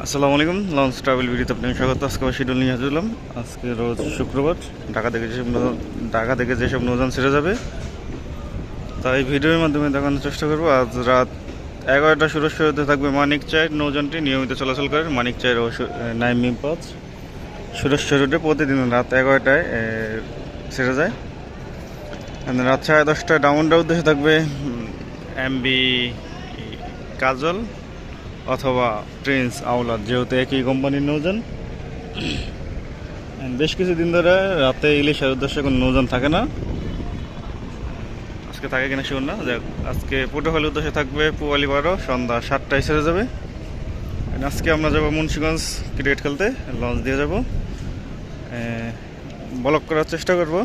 আসসালামু আলাইকুম। Launch travel ভিডিওতে আপনাকে স্বাগত। আজকে শিডিউল নিয়ে আসলাম। আজকে রোজ শুক্রবার। ঢাকা থেকে যেসব নৌযান ছেড়ে যাবে তাই ভিডিওর মাধ্যমে দেখানোর চেষ্টা করব। আজ রাত 11টা সুরক্ষিত থাকবে মানিকচাই নৌযানটি নিয়মিত চলাচল করে মানিকচাই ও নাইমিং পাঁচ সুরেশ্বর রুটে প্রতিদিন রাত 11টায় ছেড়ে যায়। রাত 10:30টায় ডাউনটার উদ্দেশ্যে থাকবে এমবি কাজল অথবা প্রিন্স আওলাদ, যেহেতু একই কোম্পানির নৌযান। বেশ কিছুদিন ধরে রাতে ইলিশের উদ্দেশ্যে কোনো নৌযান থাকে না। আজকে থাকে কিনা শিওর না। যাক, আজকে পটুয়াখালীর উদ্দেশ্যে থাকবে পুয়ালি 12 সন্ধ্যা 7টায় ছেড়ে যাবে। আজকে আমরা যাবো মুন্সিগঞ্জ ক্রিকেট খেলতে, লঞ্চ দিয়ে যাব। ব্লক করার চেষ্টা করব।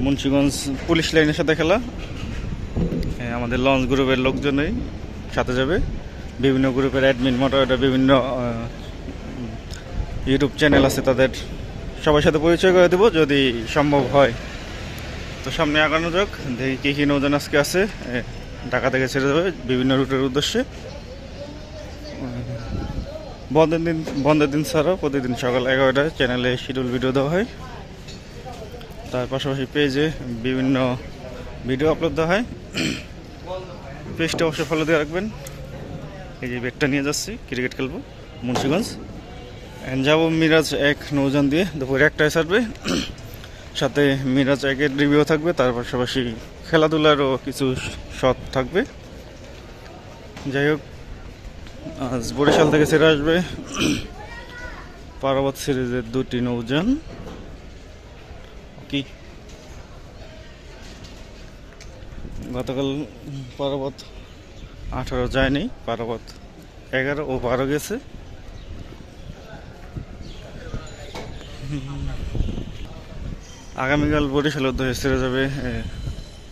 মুন্সিগঞ্জ পুলিশ লাইনের সাথে খেলা। আমাদের লঞ্চ গ্রুপের লোকজনই সাথে যাবে। বিভিন্ন গ্রুপের অ্যাডমিন মোটামুটি বিভিন্ন ইউটিউব চ্যানেল আছে, তাদের সবার সাথে পরিচয় করে দেবো যদি সম্ভব হয়। তো সামনে আগানো যাক, দেখি কী কী নৌযান আজকে আছে। ঢাকা থেকে ছেড়ে যাবে বিভিন্ন রুটের উদ্দেশ্যে। বন্ধের দিন ছাড়াও প্রতিদিন সকাল 11টায় চ্যানেলে শিডিউল ভিডিও দেওয়া হয়। তার পাশাপাশি পেজে বিভিন্ন ভিডিও আপলোড দেওয়া হয়। পেজটা অবশ্যই ফলো দিয়ে রাখবেন। এই যে ব্যাগটা নিয়ে যাচ্ছি, ক্রিকেট খেলবো মুন্সিগঞ্জ। যাবো মিরাজ 1 নৌযান দিয়ে, দুপুরে 1টায় ছাড়বে। সাথে মিরাজ 1-এর রিভিউ থাকবে, তার পাশাপাশি খেলাধুলারও কিছু শট থাকবে। যাই হোক, আজ বরিশাল থেকে ছেড়ে আসবে পারাবত সিরিজের 2টি নৌযান। কি গতকাল পারাবত 18 যায়নি, পারাবত 11 ও 12 গেছে। আগামীকাল বরিশাল উদ্দেশ্যে ছেড়ে যাবে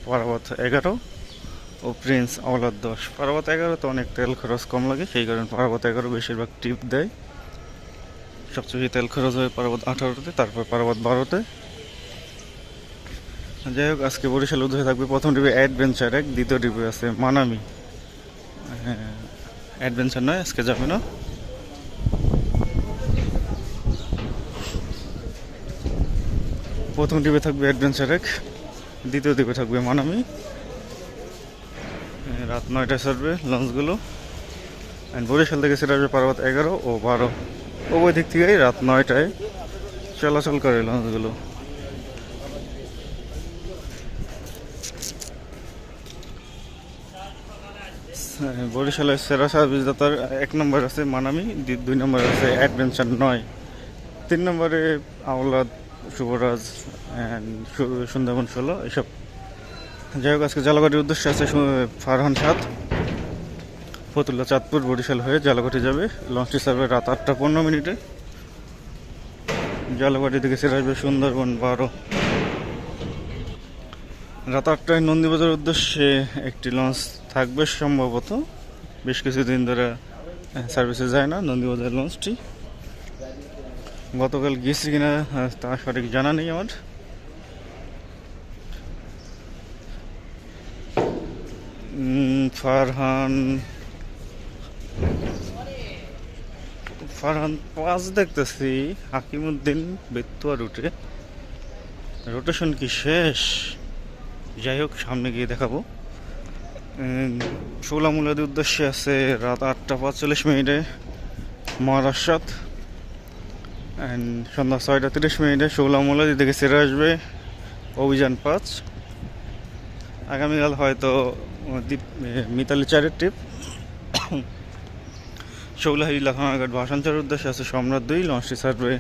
পারাবত 11 ও প্রিন্স আওলাদ 10। পারাবত 11 তো অনেক তেল খরচ কম লাগে, সেই কারণে পারাবত 11 বেশিরভাগ টিপ দেয়। সবচেয়ে বেশি তেল খরচ হয় পারাবত 18তে, তারপর পারাবত 12তে। যাই হোক, আজকে বরিশাল উদ্দেশ্যে থাকবে প্রথম টিপে অ্যাডভেঞ্চার 1, দ্বিতীয় টিপে আছে মানামি। অ্যাডভেঞ্চার নয়, আজকে যাবে না। প্রথম টিপে থাকবে অ্যাডভেঞ্চার 1, দ্বিতীয় টিপে থাকবে মানামি। রাত 9টায় ছাড়বে লঞ্চগুলো। বরিশাল থেকে সেটা আসবে পারাবত 11 ও 12। উভয় দিক থেকেই রাত 9টায় চলাচল করে লঞ্চগুলো। বরিশালের সেরা সার্ভিস দাতার 1 নম্বর আছে মানামি, 2 নম্বর আছে অ্যাডভেঞ্চার 9, 3 নম্বরে আওলাদ, শুভরাজ, সুন্দরবন 16 এসব। যাই হোক, আজকে জালাকাঠির উদ্দেশ্যে আছে ফারহান 7, ফতুল্লা চাঁদপুর বরিশাল হয়ে জালাকাঠি যাবে। লঞ্চটি ছাড়বে রাত 8টা 15 মিনিটে। জালাকাঠি থেকে ছেড়ে আসবে সুন্দরবন 12। রাত 8টায় নন্দীবাজার উদ্দেশ্যে একটি লঞ্চ থাকবে সম্ভবত। বেশ কিছুদিন ধরে সার্ভিসে যায় না নন্দীবাজার লঞ্চটি। গতকাল গিয়েছি কিনা তা সঠিক জানা নেই আমার। ফারহান 5 দেখতেছি, হাকিমউদ্দিন বেতুয়া রুটে। রোটেশন কি শেষ? যাই হোক, সামনে গিয়ে দেখাবো। শোলামুলাদের উদ্দেশ্যে আছে রাত 8টা 45 মিনিটে মহারাষ্ট্র। সন্ধ্যা 6টা 30 মিনিটে শোলামুলাদি থেকে ছেড়ে আসবে অভিযান 5। আগামীকাল হয়তো মিতালি 4-এর ট্রিপ। শৌলাহি লাখানাঘাট ভাসানচরের উদ্দেশ্যে আছে সম্রাট 2, লঞ্চটি ছাড়বে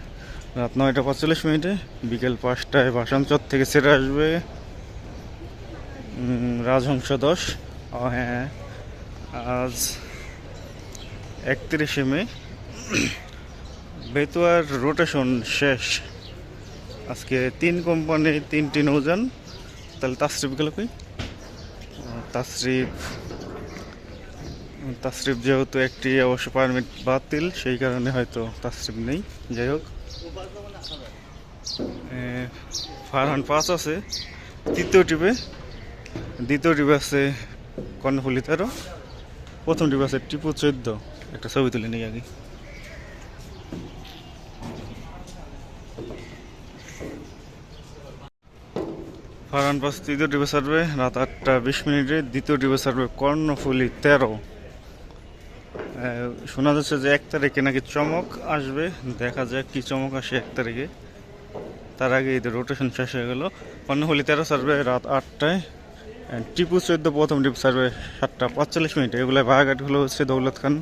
রাত 9টা 45 মিনিটে। বিকেল 5টায় ভাসানচর থেকে ছেড়ে আসবে রাজহংস 10। হ্যাঁ, আজ 31শে মে। বেতুয়ার রোটেশন শেষ। আজকে 3 কোম্পানি 3টি নৌযান। তাহলে তাসরিফ গেল কই? তাসরিফ যেহেতু একটি অবশ্য পারমিট বাতিল, সেই কারণে হয়তো তাসরিফ নেই। যাই হোক, ফারহান 5 আছে তৃতীয় টিপে, দ্বিতীয় টিপে আছে কর্ণফুলি 13, প্রথম টিপে আছে টিপু 14। একটা ছবি তুলে নিই আগে। ফারহান পাস তৃতীয় ডিপে ছাড়বে রাত 8:20। দ্বিতীয় ডিপে ছাড়বে কর্ণফুলী 13। শোনা যাচ্ছে যে 1 তারিখে নাকি চমক আসবে, দেখা যাক কি চমক আসে 1 তারিখে। তার আগে এদের রোটেশন শেষ হয়ে গেল। কর্ণফুলী 13 ছাড়বে রাত 8টায়। টিপু 14 প্রথম ডিপ ছাড়বে 7:45। এগুলো ভাগাঘাটগুলো হচ্ছে দৌলত খান,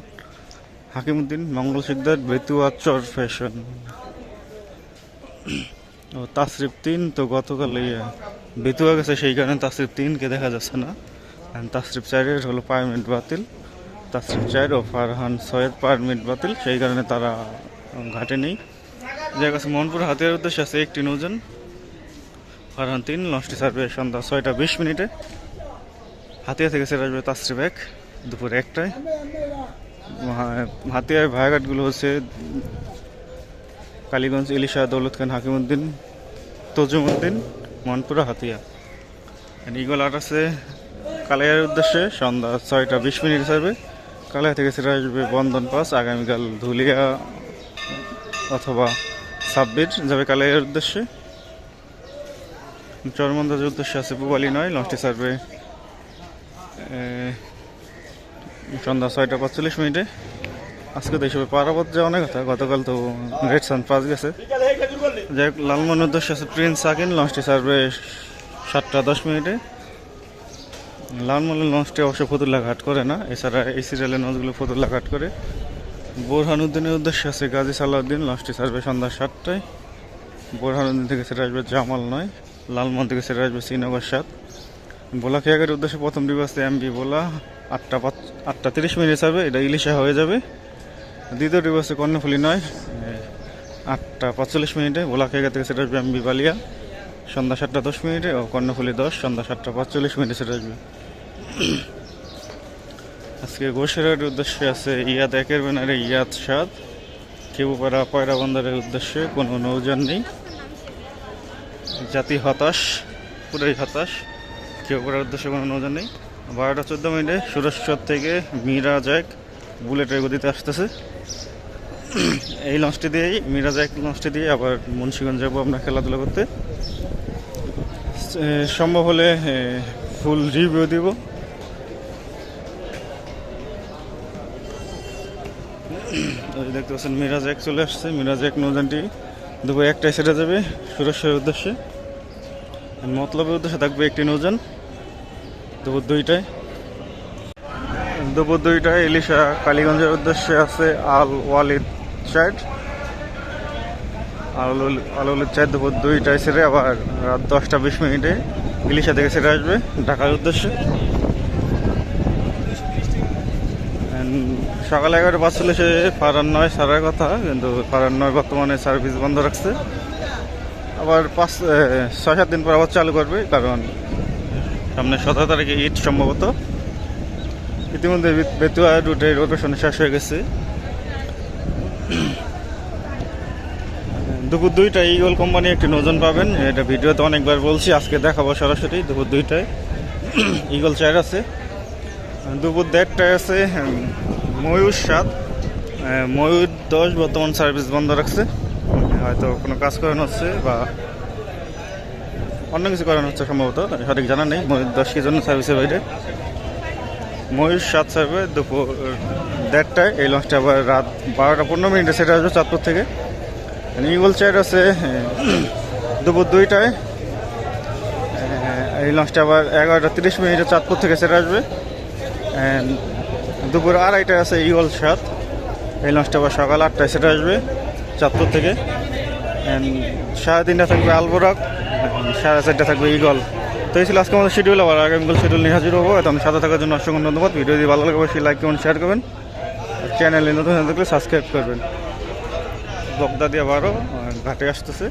হাকিমউদ্দিন, মঙ্গল শিকদার, বেতুয়া, চর ফ্যাশন ও তাসরিফ 3। তো গতকাল বেতুয়া গেছে, সেই কারণে তাসরিফ 3কে দেখা যাচ্ছে না। তাসরিফ 4-এর হলো পারমিট বাতিল। তাসরিফ 4 ও ফারহান 6-এর পারমিট বাতিল, সেই কারণে তারা ঘাটে নেই। যার কাছে মোহনপুর হাতিয়ার উদ্দেশ্যে আছে একটি নৌযান। ফারহান 3 লঞ্চটি ছাড়বে সন্ধ্যা 6:20। হাতিয়া থেকে ছেড়ে আসবে তাসরিফ 1 দুপুর 1টায়। হাতিয়ার ভায়াঘাটগুলো হচ্ছে কালীগঞ্জ, ইলিশা, দৌলত খান, হাকিমউদ্দিন, তজুমউদ্দিন, মনপুরা, হাতিয়া। ইগল 8 আছে কালাইয়ার উদ্দেশ্যে সন্ধ্যা 6:20 ছাড়বে। কালাইয়া থেকে ছেড়ে আসবে বন্ধন 5। আগামীকাল ধুলিয়া অথবা সাব্বির যাবে কালাইয়ার উদ্দেশ্যে। চরমন্দাজের উদ্দেশ্যে আছে পুবালি 9, লঞ্চটি ছাড়বে সন্ধ্যা 6:45। আজকে তো এইসবে পারাবত যাওয়ার কথা, গতকাল তো রেড সান পাস গেছে। যাই হোক, লালমনের উদ্দেশ্যে আছে প্রিন্স সাকিন, লঞ্চটি ছাড়বে 7:10। লালমনের লঞ্চটি অবশ্য ফতুল্লা ঘাট করে না, এছাড়া এই সিরিয়ালের লঞ্চগুলো ফতুল্লা ঘাট করে। বোরহানুদ্দিনের উদ্দেশ্যে আছে গাজী সালাউদ্দিন, লঞ্চটি ছাড়বে সন্ধ্যা 7টায়। বোরহানুদ্দিন থেকে ছেড়ে আসবে জামাল 9, লালমন থেকে ছেড়ে আসবে শ্রীনগর 7। বোলা খেয়াঘাটের উদ্দেশ্যে প্রথম ডিপ আছে এমবি বোলা, 8:30 ছাড়বে, এটা ইলিশা হয়ে যাবে। দ্বিতীয় ডিপ আছে কর্ণফুলী 9, 8:45। বোলা খেয়াঘাট থেকে ছেড়ে আসবে এমবি বালিয়া সন্ধ্যা 7:10 ও কর্ণফুলী 10 সন্ধ্যা 7:45 ছেড়ে আসবে। আজকে গোসেরার উদ্দেশ্যে আছে ইয়াদ 1-এর ব্যানারে ইয়াদ 7। খেবুপাড়া পয়রা বন্দরের উদ্দেশ্যে কোনো নৌযান নেই। জাতি হতাশ, পুরাই হতাশ। খেবুপাড়ার উদ্দেশ্যে কোনো নৌযান নেই। 12:14 সুরেশ্বর থেকে মিরাজ 1 বুলেটের গতিতে আসতেছে। এই লঞ্চটি দিয়েই মিরাজ 1 লঞ্চটি দিয়ে আবার মুন্সিগঞ্জ যাবো আমরা খেলাধুলা করতে। সম্ভব হলে ফুল রিভিউ দিব। দেখতে পাচ্ছেন মিরাজ 1 চলে আসছে। মিরাজ 1 নৌযানটি দুপুর 1টায় ছেড়ে যাবে সুরেশ্বরের উদ্দেশ্যে। মতলবের উদ্দেশ্যে থাকবে একটি নৌযান দুপুর 2টায়। দুপুর 2টায় ইলিশা কালীগঞ্জের উদ্দেশ্যে আছে আল ওয়ালিদ 4। আল ওয়ালিদ 4 দুপুর 2টায় ছেড়ে আবার রাত 10:20 ইলিশা থেকে ছেড়ে আসবে ঢাকার উদ্দেশ্যে। সকাল 11:45 ফারহান 9 ছাড়ার কথা, কিন্তু ফারহান 9 বর্তমানে সার্ভিস বন্ধ রাখছে। আবার 6-7 দিন পর আবার চালু করবে, কারণ সামনে 17 তারিখে ঈদ সম্ভবত। ইতিমধ্যে বেতুয়া রুটে রোটেশন শেষ হয়ে গেছে। দুপুর 2টায় ইগল কোম্পানি একটি নৌযান পাবেন, এটা ভিডিওতে অনেকবার বলছি, আজকে দেখাবো সরাসরি। দুপুর 2টায় ইগল 4 আছে। দুপুর 1:30টায় আছে ময়ূর 7। ময়ূর 10 বর্তমান সার্ভিস বন্ধ রাখছে, হয়তো কোনো কাজ করানো হচ্ছে বা অন্য কিছু করানো হচ্ছে সম্ভবত, সঠিক জানা নেই। ময়ূর 10 কি জন্য সার্ভিসের বাইরে। ময়ূর 7 ছাড়বে দুপুর 1:30টায়। এই লঞ্চটা আবার রাত 12:15 সেটা আসবে চাঁদপুর থেকে। ইগল 4 আছে দুপুর 2টায়। এই লঞ্চটা আবার 11:30 চাঁদপুর থেকে সেটা আসবে। দুপুর 2:30টায় আছে ইগল 7। এই লঞ্চটা আবার সকাল 8টায় সেটা আসবে চাঁদপুর থেকে। 3:30 থাকবে আলবোরাক, 4:30 থাকবে ইগল। তো এই ছিল আজকে আমাদের শিডিউল। আবার আগামীকাল শিডিউল নিয়ে হাজির হবো। এখন সাথে থাকার জন্য অসংখ্য ধন্যবাদ। ভিডিও যদি ভালো লাগে অবশ্যই লাইক কমেন্ট শেয়ার করবেন। চ্যানেলে নতুন হয়ে থাকলে সাবস্ক্রাইব করবেন। বগদা দিয়ে আবারও ঘাটে আসতেছে।